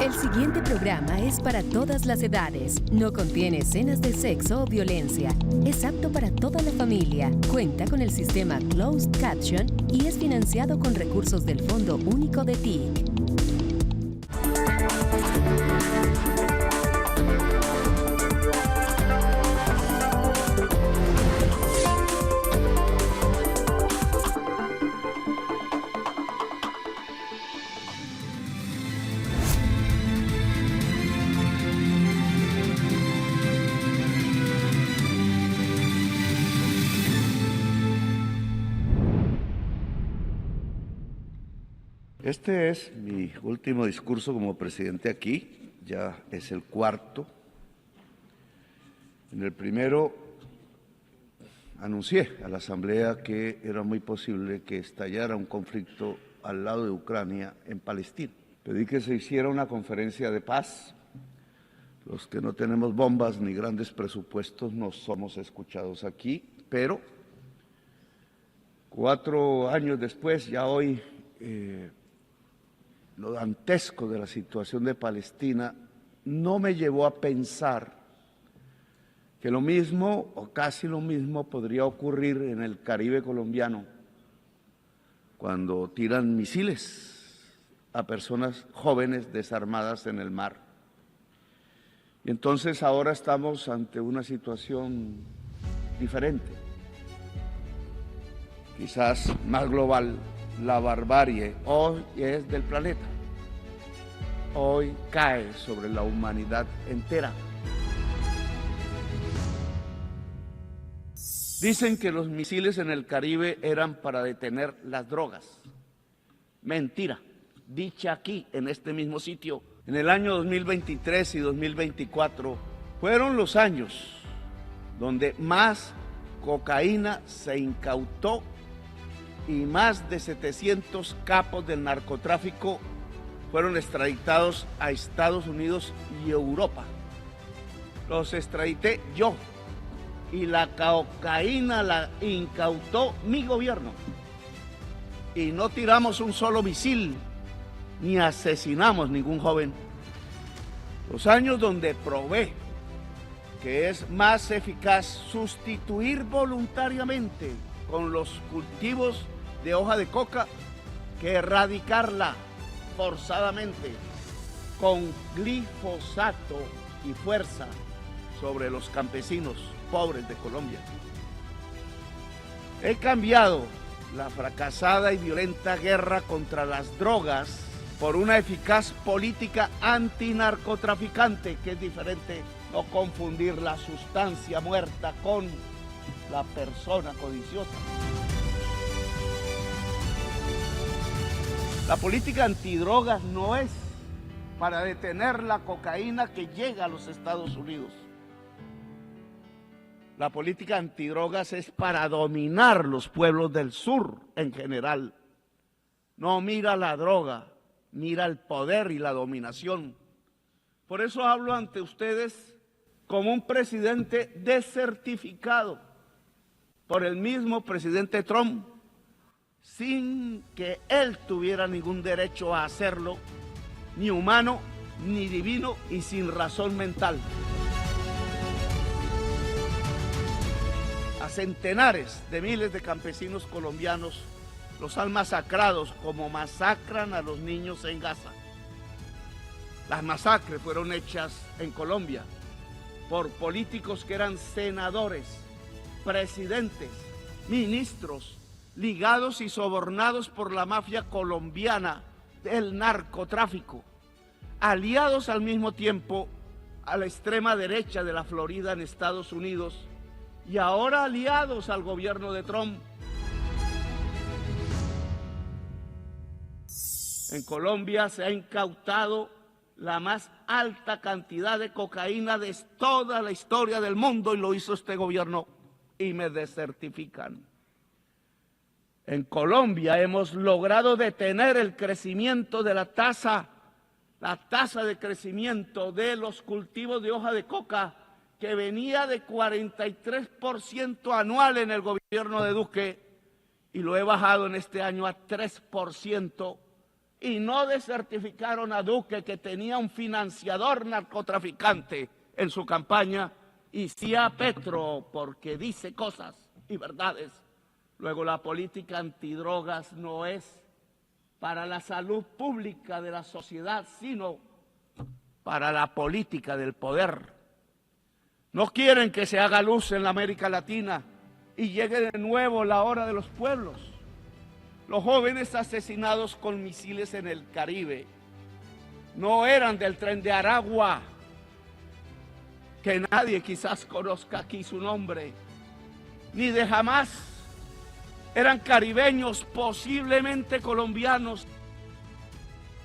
El siguiente programa es para todas las edades. No contiene escenas de sexo o violencia. Es apto para toda la familia. Cuenta con el sistema Closed Caption y es financiado con recursos del Fondo Único de TIC. Este es mi último discurso como presidente aquí, ya es el cuarto. En el primero anuncié a la Asamblea que era muy posible que estallara un conflicto al lado de Ucrania en Palestina. Pedí que se hiciera una conferencia de paz. Los que no tenemos bombas ni grandes presupuestos no somos escuchados aquí, pero 4 años después, ya hoy, lo dantesco de la situación de Palestina no me llevó a pensar que lo mismo o casi lo mismo podría ocurrir en el Caribe colombiano cuando tiran misiles a personas jóvenes desarmadas en el mar. Y entonces ahora estamos ante una situación diferente, quizás más global. La barbarie hoy es del planeta, hoy cae sobre la humanidad entera. Dicen que los misiles en el Caribe eran para detener las drogas. Mentira, dicha aquí, en este mismo sitio. En el año 2023 y 2024 fueron los años donde más cocaína se incautó y más de 700 capos del narcotráfico fueron extraditados a Estados Unidos y Europa. Los extradité yo y la cocaína la incautó mi gobierno. Y no tiramos un solo misil ni asesinamos ningún joven. Los años donde probé que es más eficaz sustituir voluntariamente con los cultivos de hoja de coca que erradicarla forzadamente con glifosato y fuerza sobre los campesinos pobres de Colombia. He cambiado la fracasada y violenta guerra contra las drogas por una eficaz política antinarcotraficante, que es diferente, no confundir la sustancia muerta con la persona codiciosa. La política antidrogas no es para detener la cocaína que llega a los Estados Unidos. La política antidrogas es para dominar los pueblos del sur en general. No mira la droga, mira el poder y la dominación. Por eso hablo ante ustedes como un presidente desertificado por el mismo presidente Trump, sin que él tuviera ningún derecho a hacerlo, ni humano, ni divino y sin razón mental. A centenares de miles de campesinos colombianos los han masacrado como masacran a los niños en Gaza. Las masacres fueron hechas en Colombia por políticos que eran senadores, presidentes, ministros, ligados y sobornados por la mafia colombiana del narcotráfico, aliados al mismo tiempo a la extrema derecha de la Florida en Estados Unidos y ahora aliados al gobierno de Trump. En Colombia se ha incautado la más alta cantidad de cocaína de toda la historia del mundo y lo hizo este gobierno y me desertifican. En Colombia hemos logrado detener el crecimiento de la tasa de crecimiento de los cultivos de hoja de coca, que venía de 43% anual en el gobierno de Duque y lo he bajado en este año a 3% y no desertificaron a Duque, que tenía un financiador narcotraficante en su campaña, y sí a Petro, porque dice cosas y verdades. Luego, la política antidrogas no es para la salud pública de la sociedad, sino para la política del poder. No quieren que se haga luz en la América Latina y llegue de nuevo la hora de los pueblos. Los jóvenes asesinados con misiles en el Caribe no eran del Tren de Aragua, que nadie quizás conozca aquí su nombre, ni de Hamas. Eran caribeños, posiblemente colombianos.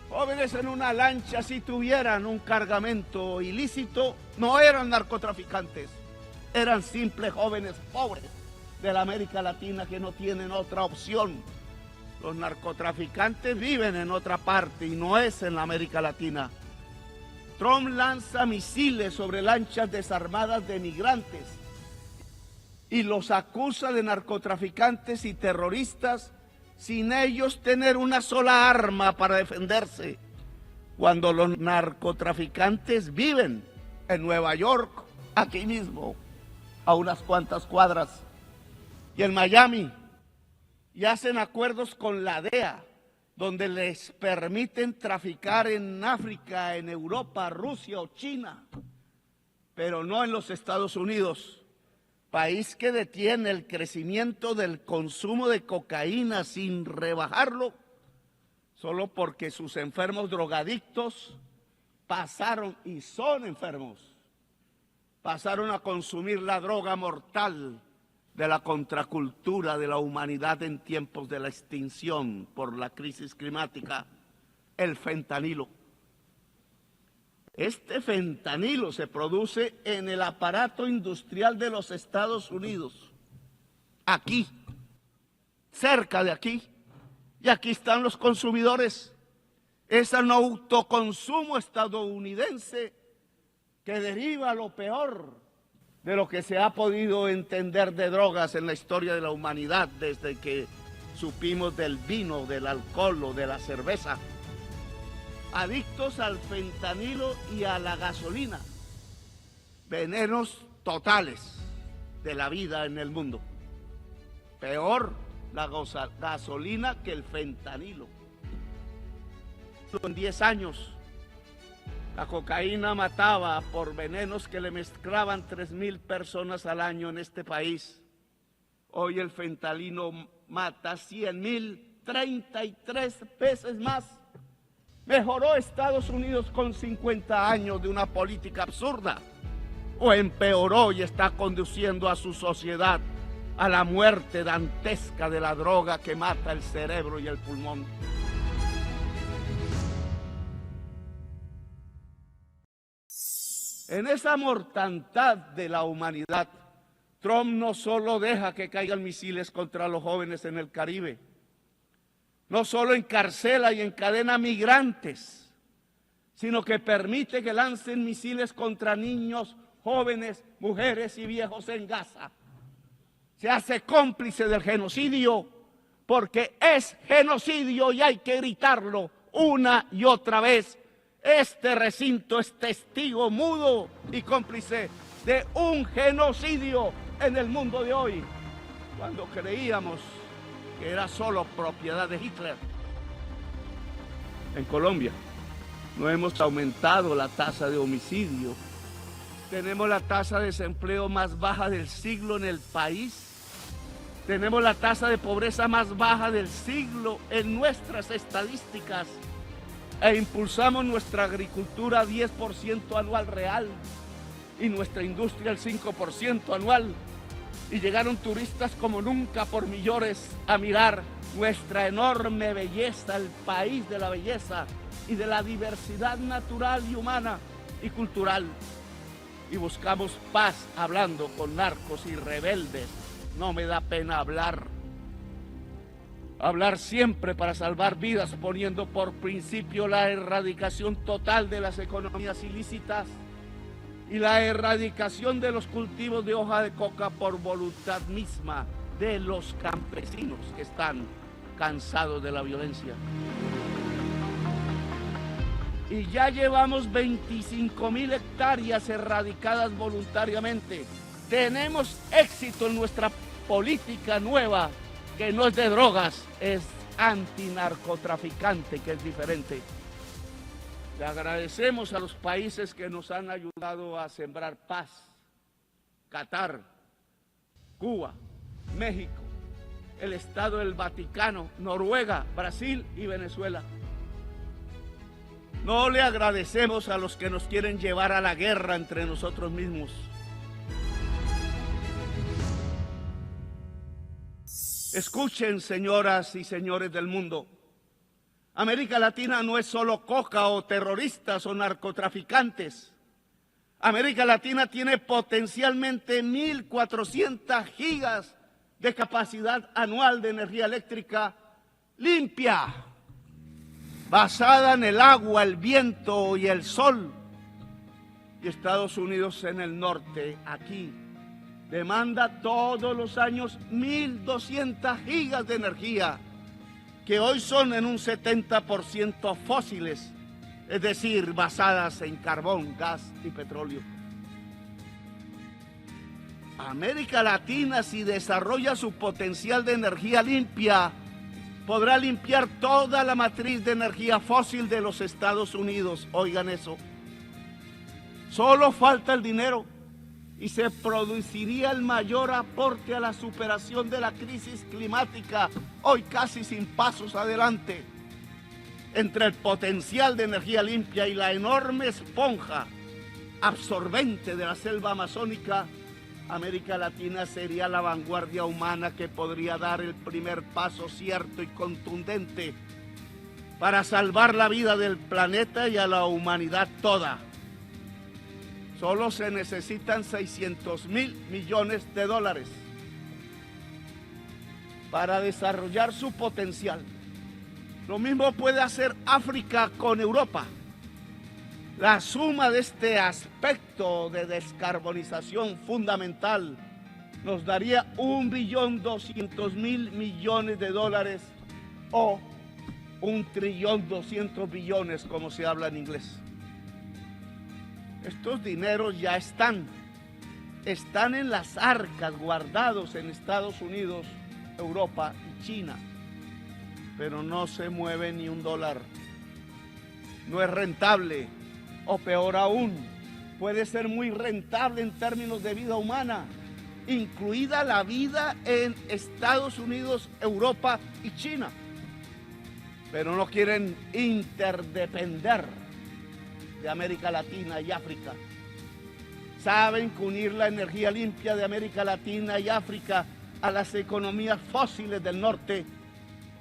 Jóvenes en una lancha, si tuvieran un cargamento ilícito, no eran narcotraficantes, eran simples jóvenes pobres de la América Latina que no tienen otra opción. Los narcotraficantes viven en otra parte y no es en la América Latina. Trump lanza misiles sobre lanchas desarmadas de migrantes y los acusa de narcotraficantes y terroristas sin ellos tener una sola arma para defenderse, cuando los narcotraficantes viven en Nueva York, aquí mismo, a unas cuantas cuadras, y en Miami, y hacen acuerdos con la DEA, donde les permiten traficar en África, en Europa, Rusia o China, pero no en los Estados Unidos, país que detiene el crecimiento del consumo de cocaína sin rebajarlo, solo porque sus enfermos drogadictos pasaron, y son enfermos, pasaron a consumir la droga mortal de la contracultura de la humanidad en tiempos de la extinción por la crisis climática, el fentanilo. Este fentanilo se produce en el aparato industrial de los Estados Unidos, aquí, cerca de aquí, y aquí están los consumidores. Es un autoconsumo estadounidense que deriva lo peor de lo que se ha podido entender de drogas en la historia de la humanidad desde que supimos del vino, del alcohol o de la cerveza. Adictos al fentanilo y a la gasolina, venenos totales de la vida en el mundo. Peor la gasolina que el fentanilo. En 10 años, la cocaína mataba por venenos que le mezclaban 3.000 personas al año en este país. Hoy el fentanilo mata 100.000, 33 veces más. ¿Mejoró Estados Unidos con 50 años de una política absurda? ¿O empeoró y está conduciendo a su sociedad a la muerte dantesca de la droga que mata el cerebro y el pulmón? En esa mortandad de la humanidad, Trump no solo deja que caigan misiles contra los jóvenes en el Caribe, no solo encarcela y encadena migrantes, sino que permite que lancen misiles contra niños, jóvenes, mujeres y viejos en Gaza. Se hace cómplice del genocidio porque es genocidio y hay que gritarlo una y otra vez. Este recinto es testigo mudo y cómplice de un genocidio en el mundo de hoy, cuando creíamos que era solo propiedad de Hitler. En Colombia no hemos aumentado la tasa de homicidio. Tenemos la tasa de desempleo más baja del siglo en el país. Tenemos la tasa de pobreza más baja del siglo en nuestras estadísticas. E impulsamos nuestra agricultura 10% anual real y nuestra industria al 5% anual. Y llegaron turistas como nunca por millones a mirar nuestra enorme belleza, el país de la belleza y de la diversidad natural y humana y cultural. Y buscamos paz hablando con narcos y rebeldes. No me da pena hablar siempre para salvar vidas, poniendo por principio la erradicación total de las economías ilícitas y la erradicación de los cultivos de hoja de coca por voluntad misma de los campesinos que están cansados de la violencia. y ya llevamos 25.000 hectáreas erradicadas voluntariamente. Tenemos éxito en nuestra política nueva, que no es de drogas, es antinarcotraficante, que es diferente. Le agradecemos a los países que nos han ayudado a sembrar paz: Qatar, Cuba, México, el Estado del Vaticano, Noruega, Brasil y Venezuela. No le agradecemos a los que nos quieren llevar a la guerra entre nosotros mismos. Escuchen, señoras y señores del mundo, América Latina no es solo coca o terroristas o narcotraficantes. América Latina tiene potencialmente 1.400 gigas de capacidad anual de energía eléctrica limpia, basada en el agua, el viento y el sol. Y Estados Unidos en el norte, aquí, demanda todos los años 1.200 gigas de energía, que hoy son en un 70% fósiles, es decir, basadas en carbón, gas y petróleo. América Latina, si desarrolla su potencial de energía limpia, podrá limpiar toda la matriz de energía fósil de los Estados Unidos. Oigan eso. Solo falta el dinero y se produciría el mayor aporte a la superación de la crisis climática, hoy casi sin pasos adelante. Entre el potencial de energía limpia y la enorme esponja absorbente de la selva amazónica, América Latina sería la vanguardia humana que podría dar el primer paso cierto y contundente para salvar la vida del planeta y a la humanidad toda. Solo se necesitan 600.000 millones de dólares para desarrollar su potencial. Lo mismo puede hacer África con Europa. La suma de este aspecto de descarbonización fundamental nos daría 1.200.000 millones de dólares o 1.200 billones, como se habla en inglés. Estos dineros ya están en las arcas guardados en Estados Unidos, Europa y China, pero no se mueve ni un dólar. No es rentable, o peor aún, puede ser muy rentable en términos de vida humana, incluida la vida en Estados Unidos, Europa y China, pero no quieren interdepender de América Latina y África. Saben que unir la energía limpia de América Latina y África a las economías fósiles del norte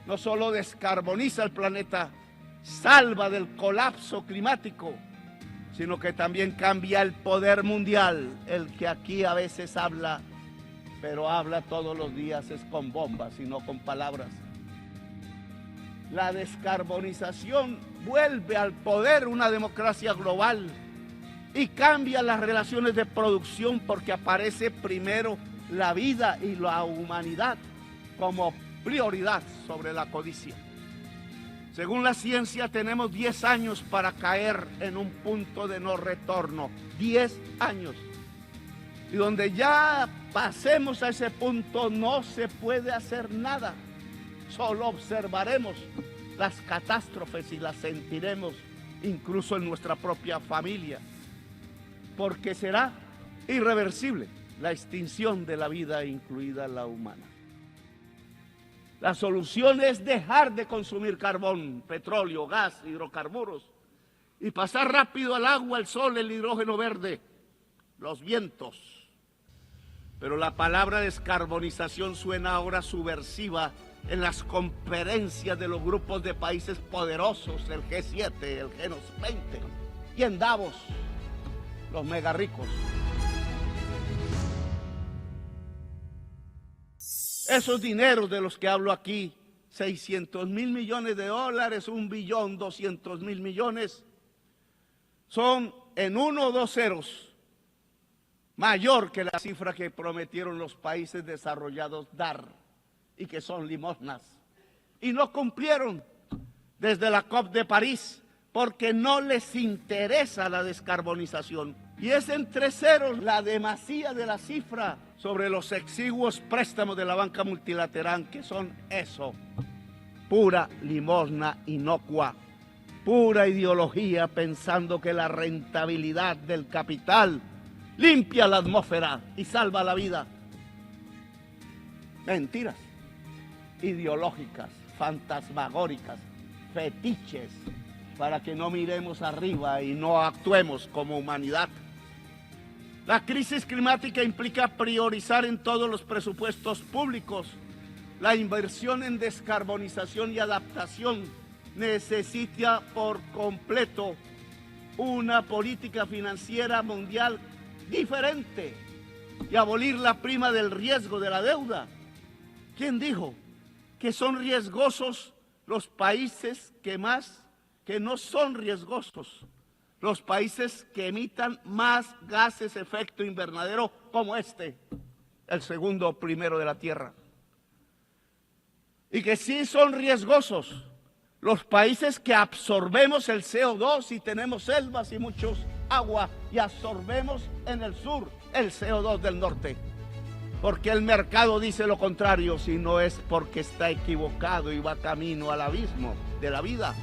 no solo descarboniza el planeta, salva del colapso climático, sino que también cambia el poder mundial, el que aquí a veces habla, pero habla todos los días es con bombas y no con palabras. La descarbonización vuelve al poder una democracia global y cambia las relaciones de producción, porque aparece primero la vida y la humanidad como prioridad sobre la codicia. Según la ciencia, tenemos 10 años para caer en un punto de no retorno. 10 años. Y donde ya pasemos a ese punto no se puede hacer nada. Solo observaremos las catástrofes y las sentiremos incluso en nuestra propia familia, porque será irreversible la extinción de la vida, incluida la humana. La solución es dejar de consumir carbón, petróleo, gas, hidrocarburos y pasar rápido al agua, el sol, el hidrógeno verde, los vientos. Pero la palabra descarbonización suena ahora subversiva en las conferencias de los grupos de países poderosos, el G7, el G20 y en Davos, los mega ricos. Esos dineros de los que hablo aquí, 600.000 millones de dólares, 1.200.000 millones, son en 1 o 2 ceros mayor que la cifra que prometieron los países desarrollados dar y que son limosnas. Y no cumplieron. Desde la COP de París porque no les interesa la descarbonización. Y es entre ceros la demasía de la cifra sobre los exiguos préstamos de la banca multilateral, que son eso, pura limosna inocua, pura ideología pensando que la rentabilidad del capital limpia la atmósfera y salva la vida. Mentiras ideológicas, fantasmagóricas, fetiches, para que no miremos arriba y no actuemos como humanidad. La crisis climática implica priorizar en todos los presupuestos públicos la inversión en descarbonización y adaptación. Necesita por completo una política financiera mundial diferente y abolir la prima del riesgo de la deuda. ¿Quién dijo que son riesgosos los países que no son riesgosos? Los países que emitan más gases efecto invernadero, como el segundo o primero de la Tierra. Y que sí son riesgosos los países que absorbemos el CO2 y tenemos selvas y muchos agua y absorbemos en el sur el CO2 del norte. Porque el mercado dice lo contrario, si no es porque está equivocado y va camino al abismo de la vida.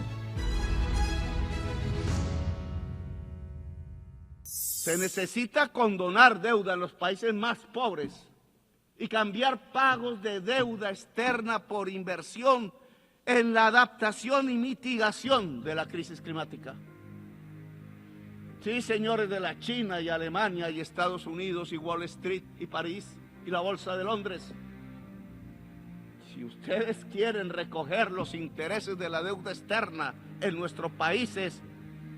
Se necesita condonar deuda en los países más pobres y cambiar pagos de deuda externa por inversión en la adaptación y mitigación de la crisis climática. Sí, señores de la China y Alemania y Estados Unidos y Wall Street y París y la Bolsa de Londres, si ustedes quieren recoger los intereses de la deuda externa en nuestros países,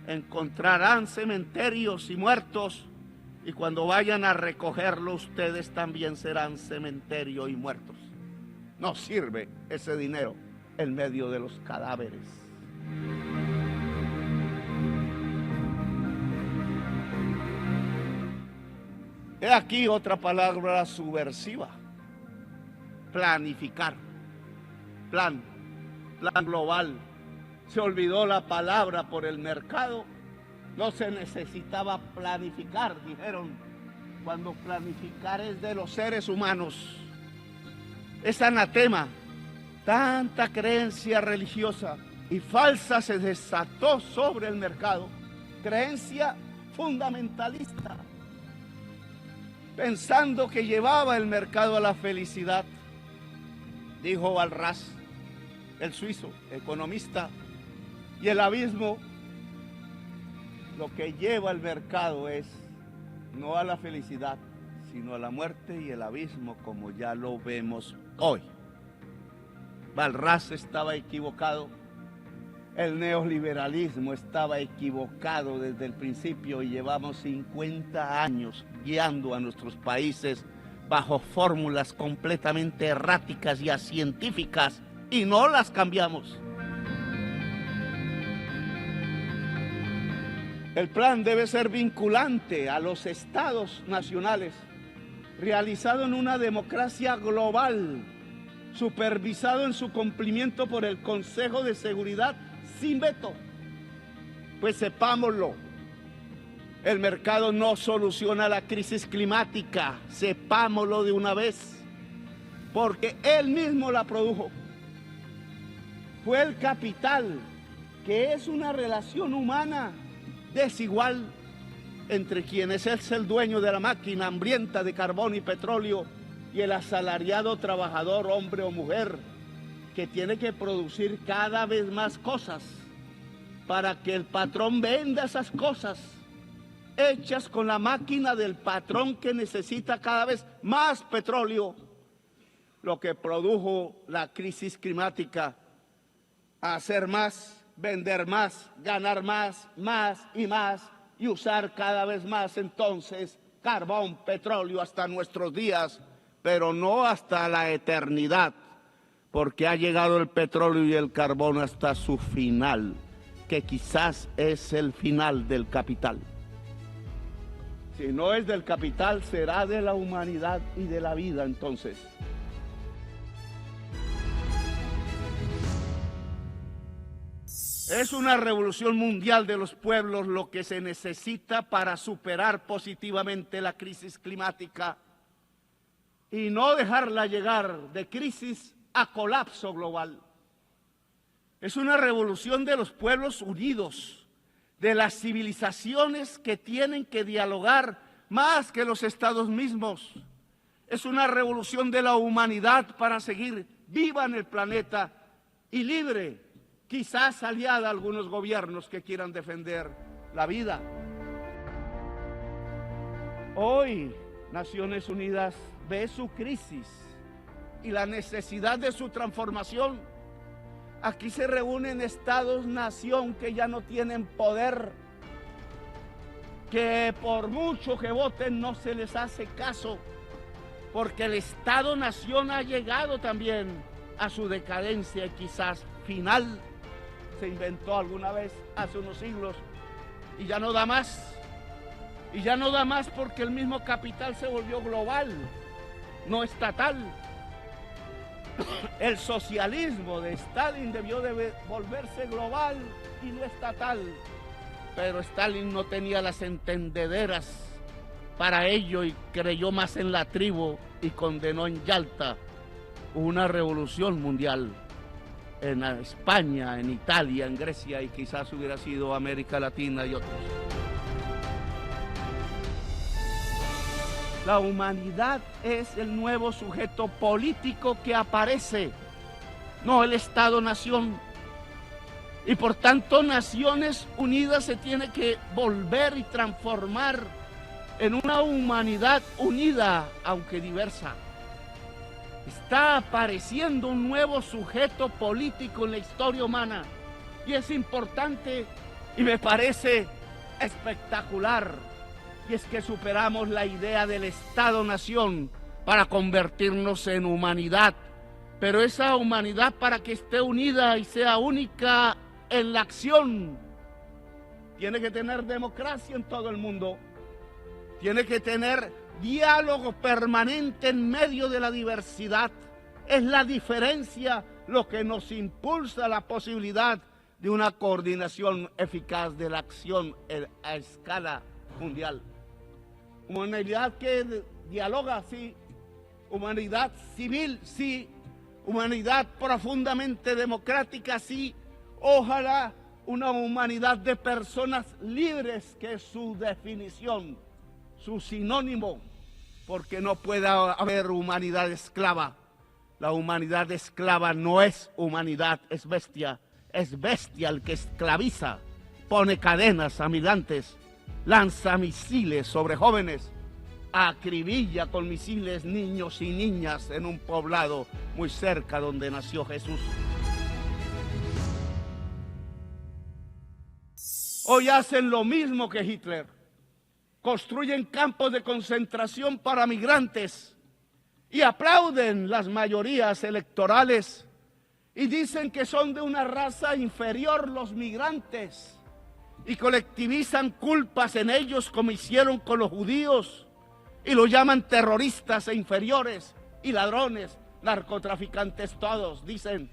encontrarán cementerios y muertos, y cuando vayan a recogerlo ustedes también serán cementerio y muertos. No sirve ese dinero en medio de los cadáveres. He aquí otra palabra subversiva: planificar. Plan global. Se olvidó la palabra por el mercado. No se necesitaba planificar, dijeron, cuando planificar es de los seres humanos. Es anatema. Tanta creencia religiosa y falsa se desató sobre el mercado. Creencia fundamentalista, pensando que llevaba el mercado a la felicidad. Dijo Walras, el suizo, economista, y el abismo, lo que lleva el mercado es no a la felicidad, sino a la muerte y el abismo, como ya lo vemos hoy. Walras estaba equivocado, el neoliberalismo estaba equivocado desde el principio y llevamos 50 años guiando a nuestros países bajo fórmulas completamente erráticas y acientíficas y no las cambiamos. El plan debe ser vinculante a los estados nacionales, realizado en una democracia global, supervisado en su cumplimiento por el Consejo de Seguridad sin veto. Pues sepámoslo, el mercado no soluciona la crisis climática, sepámoslo de una vez, porque él mismo la produjo. Fue el capital, que es una relación humana desigual entre quien es el dueño de la máquina hambrienta de carbón y petróleo y el asalariado trabajador, hombre o mujer, que tiene que producir cada vez más cosas para que el patrón venda esas cosas hechas con la máquina del patrón, que necesita cada vez más petróleo, lo que produjo la crisis climática: hacer más, vender más, ganar más y más, y usar cada vez más entonces carbón, petróleo hasta nuestros días, pero no hasta la eternidad, porque ha llegado el petróleo y el carbón hasta su final, que quizás es el final del capital. Si no es del capital, será de la humanidad y de la vida entonces. Es una revolución mundial de los pueblos lo que se necesita para superar positivamente la crisis climática y no dejarla llegar de crisis a colapso global. Es una revolución de los pueblos unidos, de las civilizaciones que tienen que dialogar más que los estados mismos. Es una revolución de la humanidad para seguir viva en el planeta y libre, quizás aliada a algunos gobiernos que quieran defender la vida. Hoy, Naciones Unidas ve su crisis y la necesidad de su transformación. Aquí se reúnen estados-nación que ya no tienen poder, que por mucho que voten no se les hace caso, porque el Estado-nación ha llegado también a su decadencia quizás final. Se inventó alguna vez hace unos siglos y ya no da más. Y ya no da más porque el mismo capital se volvió global, no estatal. El socialismo de Stalin debió de volverse global y no estatal, pero Stalin no tenía las entendederas para ello y creyó más en la tribu y condenó en Yalta una revolución mundial en España, en Italia, en Grecia y quizás hubiera sido América Latina y otros. La humanidad es el nuevo sujeto político que aparece, no el Estado-nación. Y por tanto, Naciones Unidas se tiene que volver y transformar en una humanidad unida, aunque diversa. Está apareciendo un nuevo sujeto político en la historia humana y es importante y me parece espectacular. Y es que superamos la idea del Estado-nación para convertirnos en humanidad. Pero esa humanidad, para que esté unida y sea única en la acción, tiene que tener democracia en todo el mundo. Tiene que tener diálogo permanente en medio de la diversidad. Es la diferencia lo que nos impulsa la posibilidad de una coordinación eficaz de la acción a escala mundial. Humanidad que dialoga, sí. Humanidad civil, sí. Humanidad profundamente democrática, sí. Ojalá una humanidad de personas libres, que es su definición, su sinónimo, porque no puede haber humanidad esclava. La humanidad esclava no es humanidad, es bestia el que esclaviza, pone cadenas a migrantes, lanza misiles sobre jóvenes, acribilla con misiles niños y niñas en un poblado muy cerca donde nació Jesús. Hoy hacen lo mismo que Hitler. Construyen campos de concentración para migrantes y aplauden las mayorías electorales y dicen que son de una raza inferior los migrantes y colectivizan culpas en ellos como hicieron con los judíos y los llaman terroristas e inferiores y ladrones, narcotraficantes todos, dicen.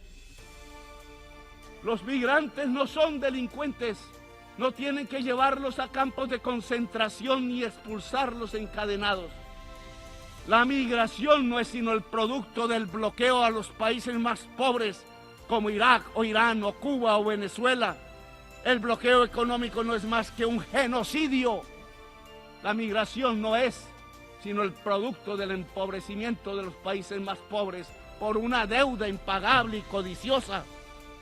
Los migrantes no son delincuentes. No tienen que llevarlos a campos de concentración ni expulsarlos encadenados. La migración no es sino el producto del bloqueo a los países más pobres como Irak o Irán o Cuba o Venezuela. El bloqueo económico no es más que un genocidio. La migración no es sino el producto del empobrecimiento de los países más pobres por una deuda impagable y codiciosa.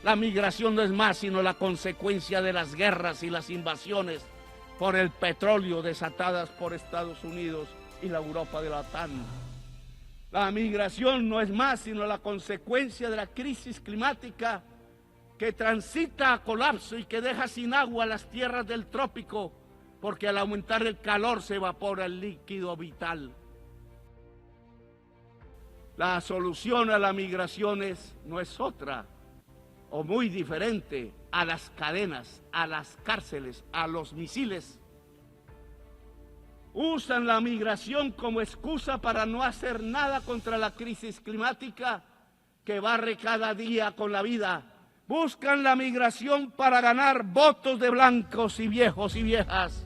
La migración no es más sino la consecuencia de las guerras y las invasiones por el petróleo desatadas por Estados Unidos y la Europa de la OTAN. La migración no es más sino la consecuencia de la crisis climática que transita a colapso y que deja sin agua las tierras del trópico, porque al aumentar el calor se evapora el líquido vital. La solución a la migración no es otra o muy diferente a las cadenas, a las cárceles, a los misiles. Usan la migración como excusa para no hacer nada contra la crisis climática que barre cada día con la vida Buscan la migración para ganar votos de blancos y viejos y viejas,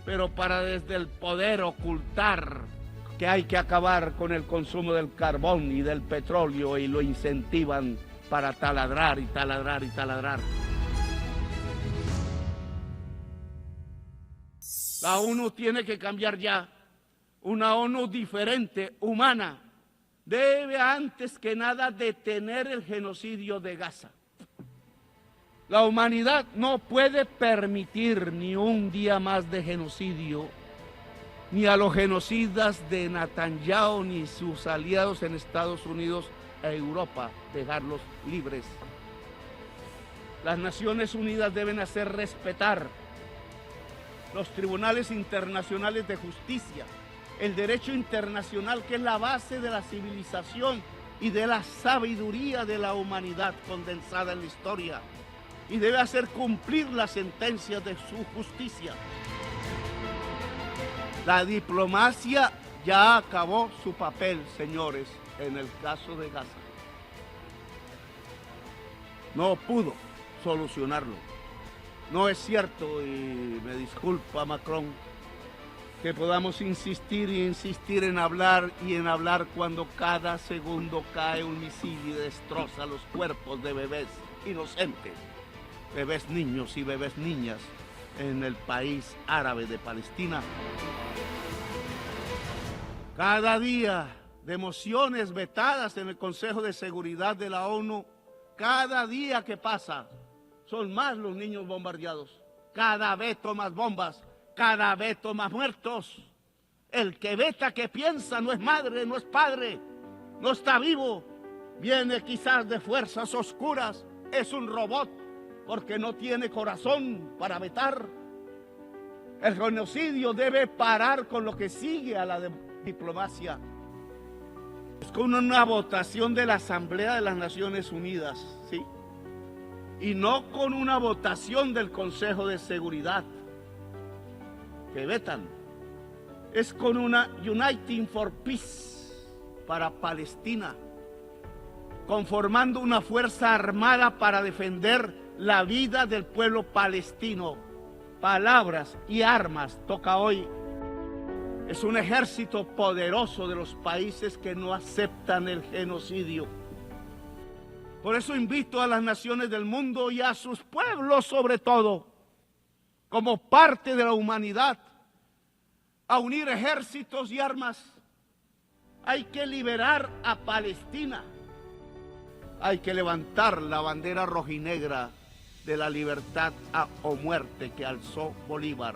pero para desde el poder ocultar que hay que acabar con el consumo del carbón y del petróleo y lo incentivan para taladrar y taladrar y taladrar. La ONU tiene que cambiar ya, una ONU diferente, humana. Debe antes que nada detener el genocidio de Gaza. La humanidad no puede permitir ni un día más de genocidio, ni a los genocidas de Netanyahu ni sus aliados en Estados Unidos e Europa, dejarlos libres. Las Naciones Unidas deben hacer respetar los tribunales internacionales de justicia, el derecho internacional, que es la base de la civilización y de la sabiduría de la humanidad condensada en la historia, y debe hacer cumplir las sentencias de su justicia. La diplomacia ya acabó su papel, señores, en el caso de Gaza. No pudo solucionarlo. No es cierto, y me disculpa Macron, que podamos insistir y insistir en hablar y en hablar cuando cada segundo cae un misil y destroza los cuerpos de bebés inocentes, bebés niños y bebés niñas en el país árabe de Palestina. Cada día de mociones vetadas en el Consejo de Seguridad de la ONU, cada día que pasa, son más los niños bombardeados, cada veto más bombas, cada veto más muertos. El que veta, que piensa, no es madre, no es padre, no está vivo, viene quizás de fuerzas oscuras, es un robot, porque no tiene corazón para vetar. El genocidio debe parar con lo que sigue a la diplomacia. Es con una votación de la Asamblea de las Naciones Unidas, ¿sí? Y no con una votación del Consejo de Seguridad, que vetan. Es con una Uniting for Peace para Palestina, conformando una fuerza armada para defender la vida del pueblo palestino. Palabras y armas toca hoy. Es un ejército poderoso de los países que no aceptan el genocidio. Por eso invito a las naciones del mundo y a sus pueblos sobre todo, como parte de la humanidad, a unir ejércitos y armas. Hay que liberar a Palestina. Hay que levantar la bandera rojinegra de la libertad o muerte que alzó Bolívar,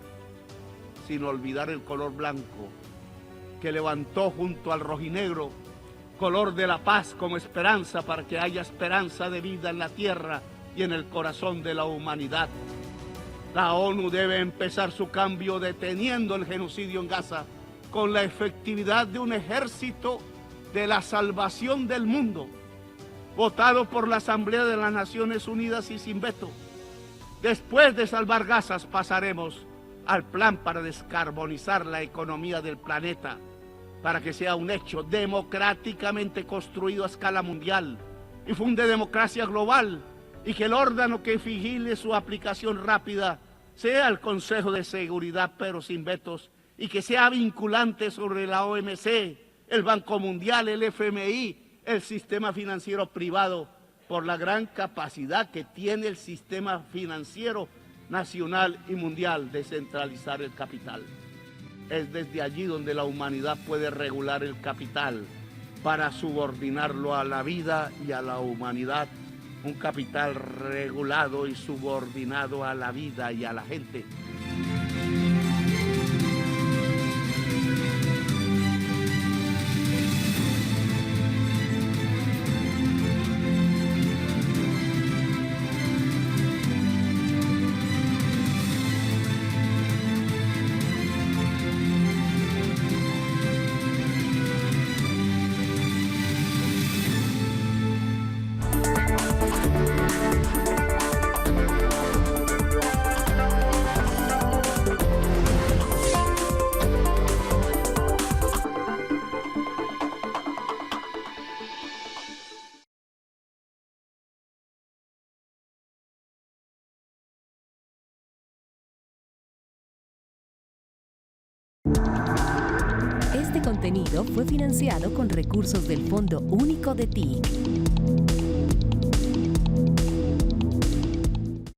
sin olvidar el color blanco que levantó junto al rojinegro, color de la paz como esperanza, para que haya esperanza de vida en la tierra y en el corazón de la humanidad. La ONU debe empezar su cambio deteniendo el genocidio en Gaza con la efectividad de un ejército de la salvación del mundo, votado por la Asamblea de las Naciones Unidas y sin veto. Después de salvar Gaza pasaremos al plan para descarbonizar la economía del planeta, para que sea un hecho democráticamente construido a escala mundial y funde democracia global, y que el órgano que vigile su aplicación rápida sea el Consejo de Seguridad, pero sin vetos, y que sea vinculante sobre la OMC, el Banco Mundial, el FMI, el sistema financiero privado, por la gran capacidad que tiene el sistema financiero nacional y mundial de centralizar el capital. Es desde allí donde la humanidad puede regular el capital para subordinarlo a la vida y a la humanidad. Un capital regulado y subordinado a la vida y a la gente. Este contenido fue financiado con recursos del Fondo Único de TIC.